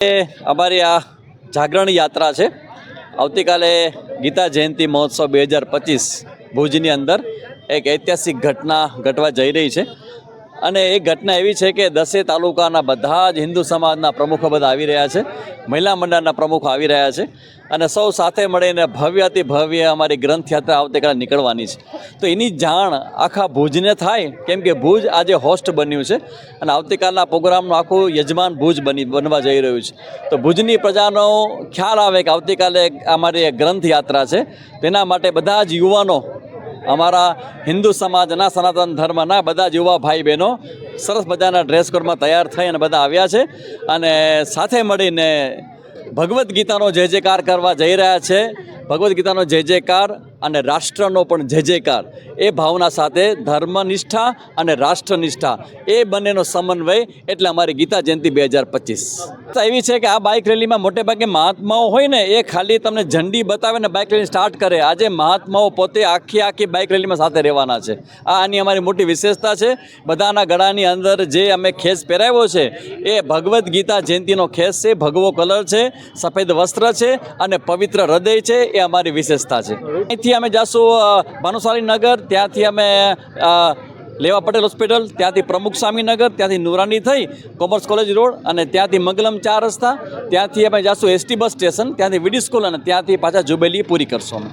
અમારી આ જાગરણ યાત્રા છે. આવતીકાલે ગીતા જયંતિ મહોત્સવ 2025 ભુજની અંદર એક ઐતિહાસિક ઘટના ઘટવા જઈ રહી છે. અને એ ઘટના એવી છે કે 10 તાલુકાના બધા જ હિન્દુ સમાજના પ્રમુખો બધા આવી રહ્યા છે, મહિલા મંડળના પ્રમુખો આવી રહ્યા છે અને સૌ સાથે મળીને ભવ્યથી ભવ્ય અમારી ગ્રંથ યાત્રા આવતીકાલે નીકળવાની છે. તો એની જાણ આખા ભુજને થાય, કેમ કે ભુજ આજે હોસ્ટ બન્યું છે અને આવતીકાલના પ્રોગ્રામનું આખું યજમાન ભુજ બનવા જઈ રહ્યું છે. તો ભુજની પ્રજાનો ખ્યાલ આવે કે આવતીકાલે અમારી એક ગ્રંથ યાત્રા છે. તેના માટે બધા જ યુવાનો, અમારા હિન્દુ સમાજના સનાતન ધર્મના બધા જ યુવા ભાઈ બહેનો સરસ મજાના ડ્રેસ કોડમાં તૈયાર થઈ અને બધા આવ્યા છે અને સાથે મળીને ભગવદ્ ગીતાનો જય જયકાર કરવા જઈ રહ્યા છે. ભગવદ્ ગીતાનો જય જયકાર અને રાષ્ટ્રનો પણ જય જયકાર, એ ભાવના સાથે ધર્મનિષ્ઠા અને રાષ્ટ્રનિષ્ઠા એ બંનેનો સમન્વય, એટલે અમારી ગીતા જયંતિ 2025 એવી છે કે આ બાઇક રેલીમાં મોટે ભાગે મહાત્માઓ હોય ને, એ ખાલી તમને ઝંડી બતાવે ને બાઇક રેલી સ્ટાર્ટ કરે. આજે મહાત્માઓ પોતે આખી બાઇક રેલીમાં સાથે રહેવાના છે. આની અમારી મોટી વિશેષતા છે. બધાના ગળાની અંદર જે અમે ખેસ પહેરાવ્યો છે એ ભગવદ્ ગીતા જયંતિનો ખેસ છે, ભગવો કલર છે, સફેદ વસ્ત્ર છે અને પવિત્ર હૃદય છે. એ અમારી વિશેષતા છે. અહીંથી અમે જઈશું ભાનુશાલી નગર, ત્યાંથી અમે લેવા પટેલ હોસ્પિટલ, ત્યાંથી પ્રમુખ સ્વામીનગર, ત્યાંથી નુરાની થઈ કોમર્સ કોલેજ રોડ અને ત્યાંથી મંગલમ 4 રસ્તા, ત્યાંથી અમે જઈશું એસટી બસ સ્ટેશન, ત્યાંથી વીડી સ્કૂલ અને ત્યાંથી પાછા જુબેલી પૂરી કરશું અમે.